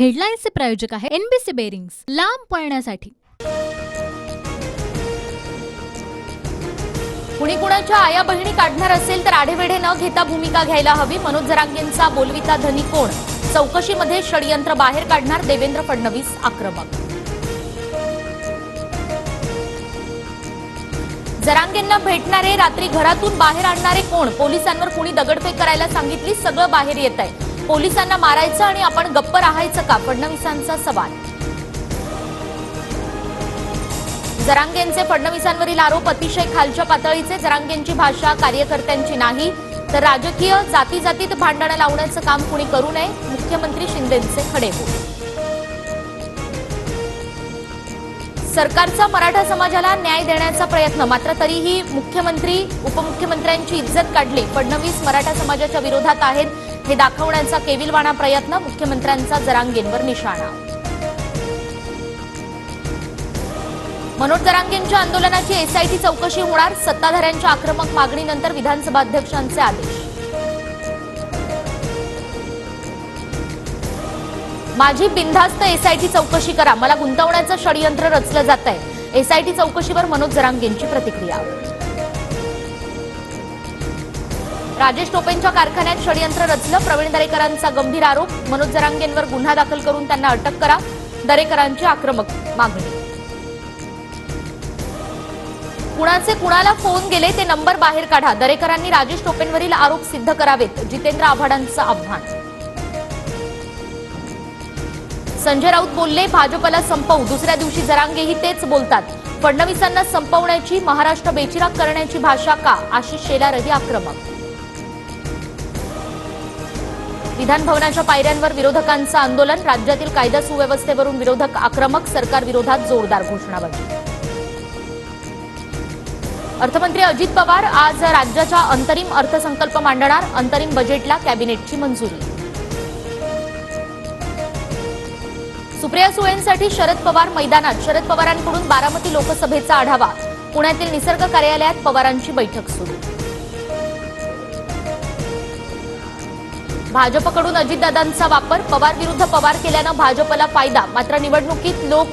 हेडलाईन्सचे प्रायोजक आहे NBC bearings, लांब पळण्यासाठी। कुणी कुणाच्या आया बहिणी काढणार असेल तर आढेवेढे न घेता भूमिका घ्यायला हवी। मनोज जरांगेंचा बोलविता धनी कोण? चौकशीमध्ये षडयंत्र बाहेर काढणार देवेंद्र फडणवीस आक्रमक। जरांगेंना भेटणारे रात्री घरातून बाहेर आणणारे कोण? पोलिसांवर कुणी दगडफेक करायला सांगितली, सगळं बाहेर येतंय। पोलिसांना मारायचं आणि आपण गप्प राहायचं का? फडणवीसांचा सवाल। जरांगेंचे फडणवीसांवरील आरोप अतिशय खालच्या पातळीचे। जरांगेंची भाषा कार्यकर्त्यांची नाही तर राजकीय जातीजातीत भांडणं लावण्याचं काम कुणी करू नये, मुख्यमंत्री शिंदेंचे खडेबोल। सरकारचा मराठा समाजाला न्याय देण्याचा प्रयत्न, मात्र तरीही मुख्यमंत्री उपमुख्यमंत्र्यांची इज्जत काढली। फडणवीस मराठा समाजाच्या विरोधात आहेत हे दाखवण्याचा केविलवाणा प्रयत्न, मुख्यमंत्र्यांचा जरांगेंवर निशाणा। मनोज जरांगेंच्या आंदोलनाची एसआयटी चौकशी होणार, सत्ताधाऱ्यांच्या आक्रमक मागणीनंतर विधानसभा अध्यक्षांचे आदेश। माझी बिनधास्त एसआयटी चौकशी करा, मला गुंतवण्याचं षडयंत्र रचलं जातंय। एसआयटी चौकशीवर मनोज जरांगेंची प्रतिक्रिया। राजेश टोपेंच्या कारखान्यात षडयंत्र रचलं, प्रवीण दरेकरांचा गंभीर आरोप। मनोज जरांगेंवर गुन्हा दाखल करून त्यांना अटक करा, दरेकरांची आक्रमक मागणी। कुणाचे कुणाला फोन गेले ते नंबर बाहेर काढा, दरेकरांनी राजेश टोपेंवरील आरोप सिद्ध करावेत, जितेंद्र आव्हाडांचं आव्हान। संजय राऊत बोलले, भाजपला संपवू, दुसऱ्या दिवशी जरांगेही तेच बोलतात। फडणवीसांना संपवण्याची, महाराष्ट्र बेचिराग करण्याची भाषा का? आशिष शेलारही आक्रमक। विधान भवनाच्या पायऱ्यांवर विरोधकांचं आंदोलन, राज्यातील कायदा सुव्यवस्थेवरून विरोधक आक्रमक, सरकार विरोधात जोरदार घोषणाबाजी। अर्थमंत्री अजित पवार आज राज्याचा अंतरिम अर्थसंकल्प मांडणार, अंतरिम बजेटला कॅबिनेटची मंजुरी। सुप्रिया सुळेंसाठी शरद पवार मैदानात, शरद पवारांकडून बारामती लोकसभेचा आढावा, पुण्यातील निसर्ग कार्यालयात पवारांची बैठक सुरू। भाजपकडून अजितदादांचा वापर, पवार विरुद्ध पवार केल्यानं भाजपला फायदा, मात्र निवडणुकीत लोक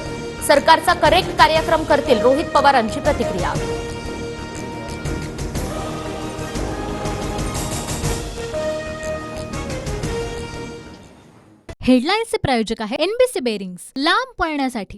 सरकारचा करेक्ट कार्यक्रम करतील, रोहित पवारांची प्रतिक्रिया। हेडलाईन्सचे प्रायोजक आहे एनबीसी बेरिंग्स, लांब पळण्यासाठी।